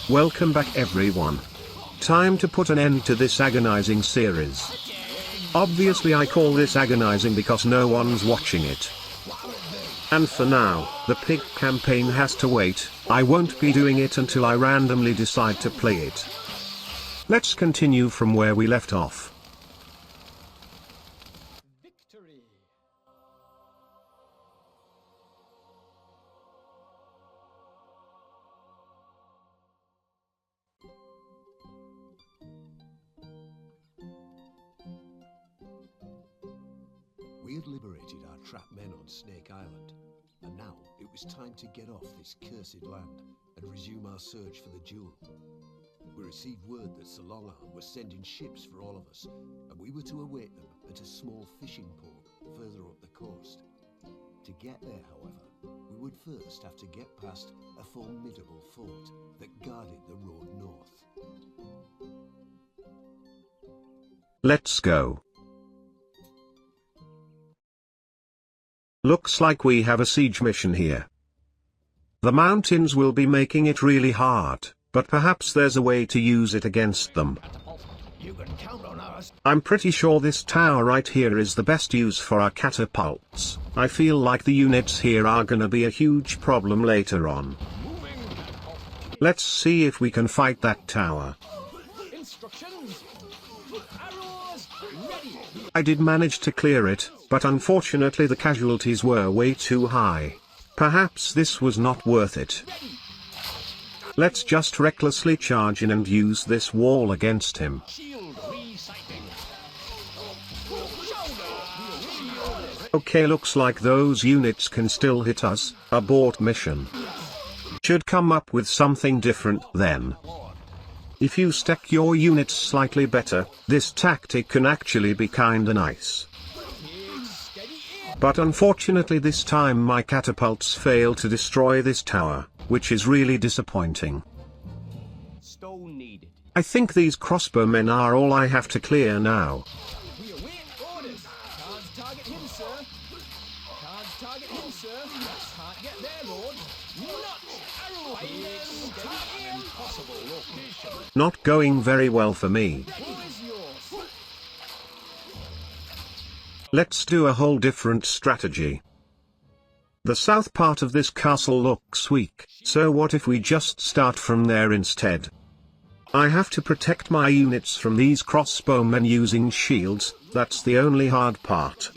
Welcome back everyone. Time to put an end to this agonizing series. Obviously I call this agonizing because no one's watching it. And for now, the pig campaign has to wait. I won't be doing it until I randomly decide to play it. Let's continue from where we left off. Victory. We had liberated our trapped men on Snake Island, and now it was time to get off this cursed land and resume our search for the jewel. We received word that Stronghold was sending ships for all of us, and we were to await them at a small fishing port further up the coast. To get there, however, we would first have to get past a formidable fort that guarded the road north. Let's go. Looks like we have a siege mission here. The mountains will be making it really hard, but perhaps there's a way to use it against them. I'm pretty sure this tower right here is the best use for our catapults. I feel like the units here are gonna be a huge problem later on. Let's see if we can fight that tower. I did manage to clear it, but unfortunately the casualties were way too high. Perhaps this was not worth it. Let's just recklessly charge in and use this wall against him. Okay, looks like those units can still hit us. Abort mission. Should come up with something different then. If you stack your units slightly better, this tactic can actually be kinda nice. But unfortunately this time my catapults fail to destroy this tower, which is really disappointing. Stone needed. I think these crossbowmen are all I have to clear now. We await orders. Can't target him, sir. Can't target him, sir. Can't get there, Lord. Not arrowheads. Target impossible location. Not going very well for me. Who is yours? Let's do a whole different strategy. The south part of this castle looks weak, so what if we just start from there instead? I have to protect my units from these crossbowmen using shields. That's the only hard part.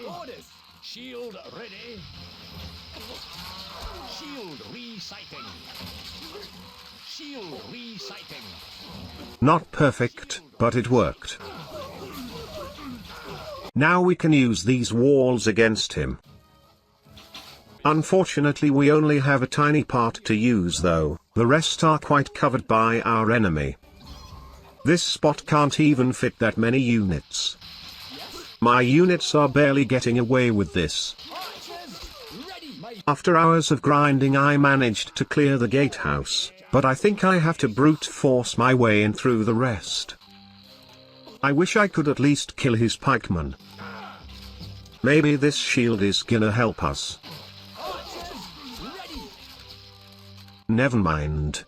Orders. Shield ready. Shield resighting. Shield resighting. Not perfect, but it worked. Now we can use these walls against him. Unfortunately we only have a tiny part to use though, the rest are quite covered by our enemy. This spot can't even fit that many units. My units are barely getting away with this. After hours of grinding I managed to clear the gatehouse, but I think I have to brute force my way in through the rest. I wish I could at least kill his pikemen. Maybe this shield is gonna help us. Never mind.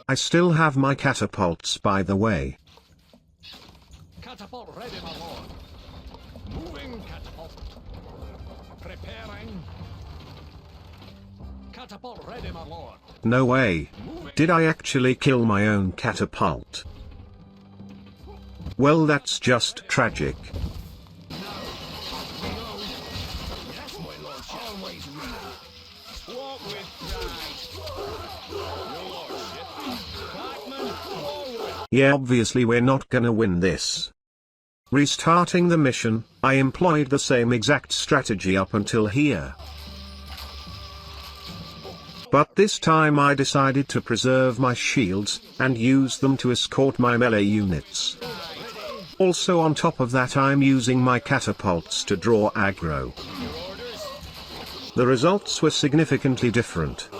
I still have my catapults by the way. Catapult ready, my lord. Moving catapult. Preparing. Catapult ready, my lord. No way. Did I actually kill my own catapult? Well, that's just tragic. Yes, my lord. Always ready. Walk with pride. Your lordship. Pikemen, forward. Yeah, obviously we're not gonna win this. Restarting the mission, I employed the same exact strategy up until here. But this time I decided to preserve my shields, and use them to escort my melee units. Also on top of that I'm using my catapults to draw aggro. The results were significantly different.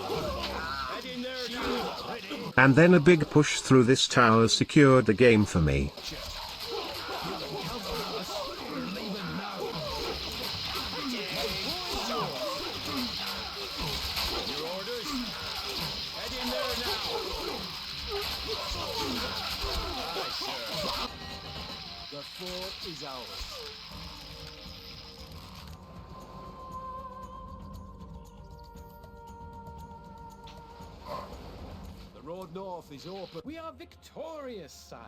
And then a big push through this tower secured the game for me. yourselves. The road north is open. We are victorious, sire.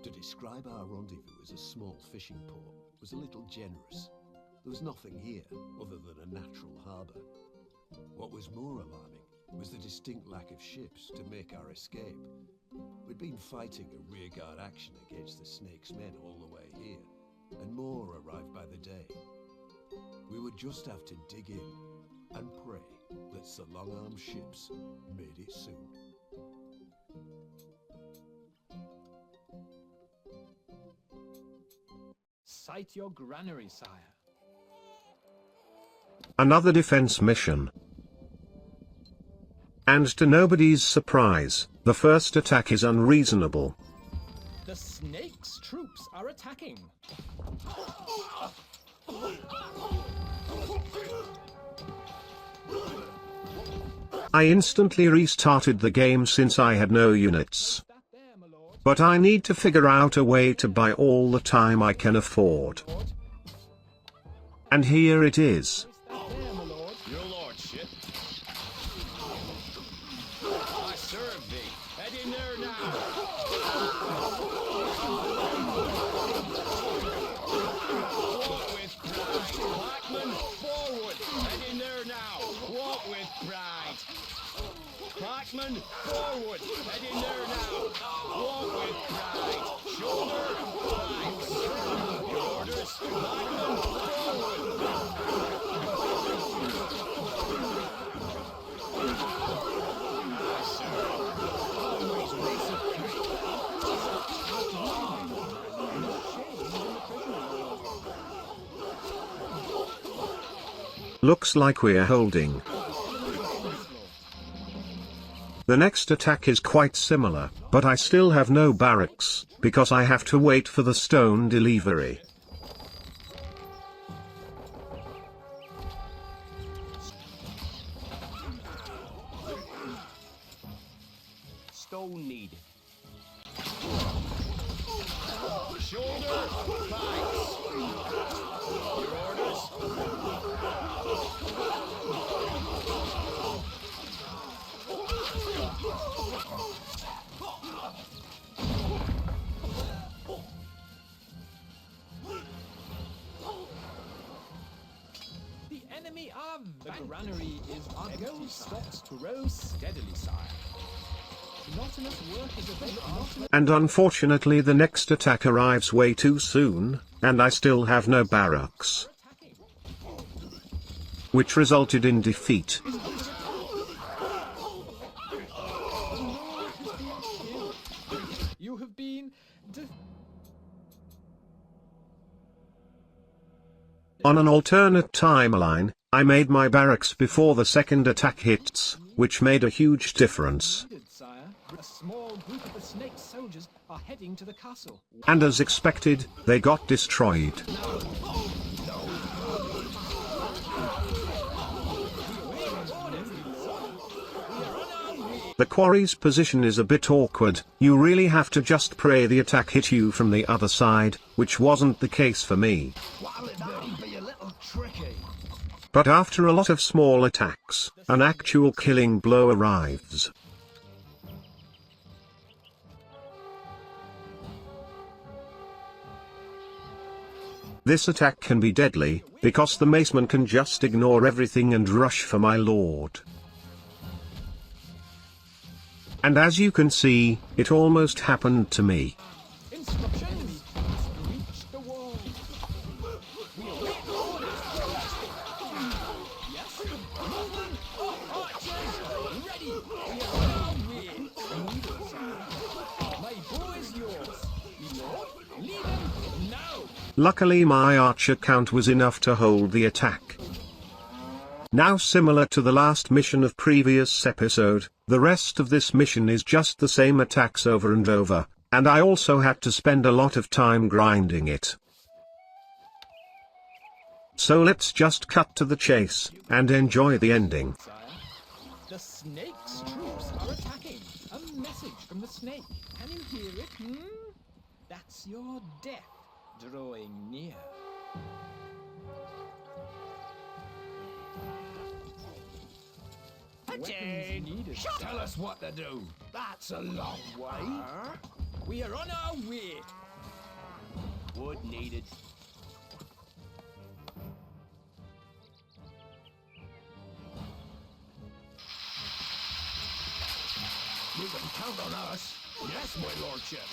To describe our rendezvous as a small fishing port was a little generous. There was nothing here other than a natural harbour. What was more alarming was the distinct lack of ships to make our escape. We'd been fighting a rearguard action against the Snake's men all the way here, and more arrived by the day. We would just have to dig in and pray that the long-armed ships made it soon. Sight your granary, sire. Another defense mission. And to nobody's surprise, the first attack is unreasonable. The Snake's troops are attacking. I instantly restarted the game since I had no units. That there, my lord. But I need to figure out a way to buy all the time I can afford. And here it is. That there, my lord. Your lordship. I serve thee. Head in there now. Walk with pride. Blackman, forward. Head in there now. Walk with pride. Blackman, forward. Head in there now. Walk with pride. Shoulder, flanks. Your orders. Blackman, forward. Looks like we're holding. The next attack is quite similar, but I still have no barracks, because I have to wait for the stone delivery. Stone needed. Shoulder, flanks. Your orders. The enemy are vanquished. The granary is our gold stops to row steadily, sire. Not enough work is available. And unfortunately the next attack arrives way too soon, and I still have no barracks. Which resulted in defeat. You have been On an alternate timeline, I made my barracks before the second attack hits, which made a huge difference. defeated, sire. A small group of the Snake's soldiers are heading to the castle. And as expected, they got destroyed. The quarry's position is a bit awkward, you really have to just pray the attack hit you from the other side, which wasn't the case for me. But after a lot of small attacks, an actual killing blow arrives. This attack can be deadly, because the maceman can just ignore everything and rush for my lord. And as you can see, it almost happened to me. Instructions! Reach the wall. We await orders. Yes? Movement! Archers! Ready! We are on our way. My bow is yours. Lord, lead them now! Luckily my archer count was enough to hold the attack. Now similar to the last mission of previous episode, the rest of this mission is just the same attacks over and over, and I also had to spend a lot of time grinding it. So let's just cut to the chase, and enjoy the ending. Sire. The Snake's troops are attacking. A message from the snake. Can you hear it? That's your death drawing near. Weapons needed. Tell us what to do. That's a long way. We are on our way. Wood needed. You can count on us. Yes, my lordship.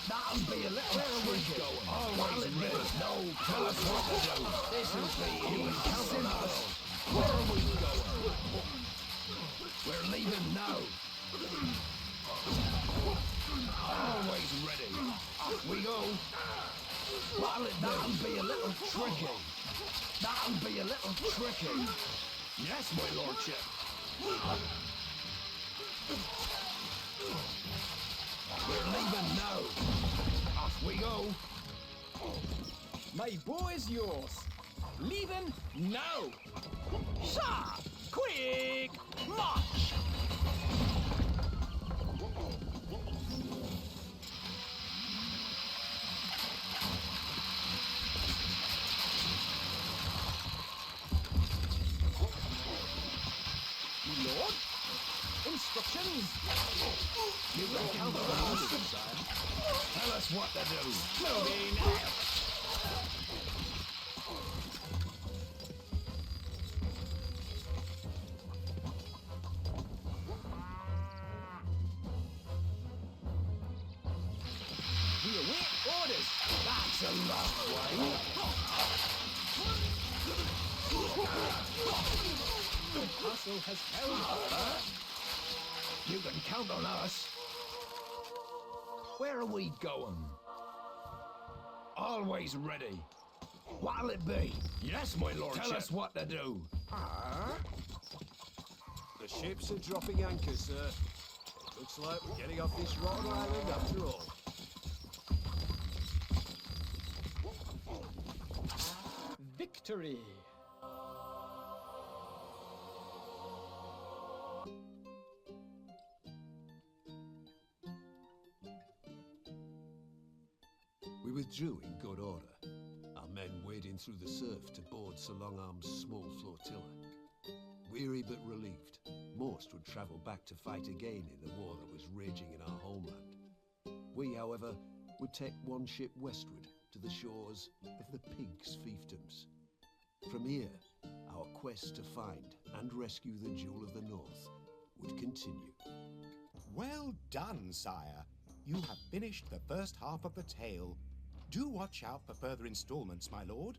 That'll be a little tricky. Always ready. No, tell us what to do. This'll be easy. You can count on us. Where are we going? We're leaving now. Always ready. Off we go. That'll be a little tricky. That'll be a little tricky. Yes, my lordship. We're leaving now. Off we go. My bow is yours. Leaving now. Sha! Quick march! Lord? Instructions? You can count on us, sire. Tell us what to do. Moving out. We await orders. That's a long way. The castle has held. You can count on us. Where are we going? Always ready. What'll it be? Yes, my lordship. Tell us what to do. The ships are dropping anchor, sir. Looks like we're getting off this rotten island after all. Victory. We withdrew in good order, our men wading through the surf to board Sir Longarm's small flotilla. Weary but relieved, most would travel back to fight again in the war that was raging in our homeland. We, however, would take one ship westward to the shores of the Pigs' fiefdoms. From here, our quest to find and rescue the Jewel of the North would continue. Well done, sire. You have finished the first half of the tale. Do watch out for further installments, my lord.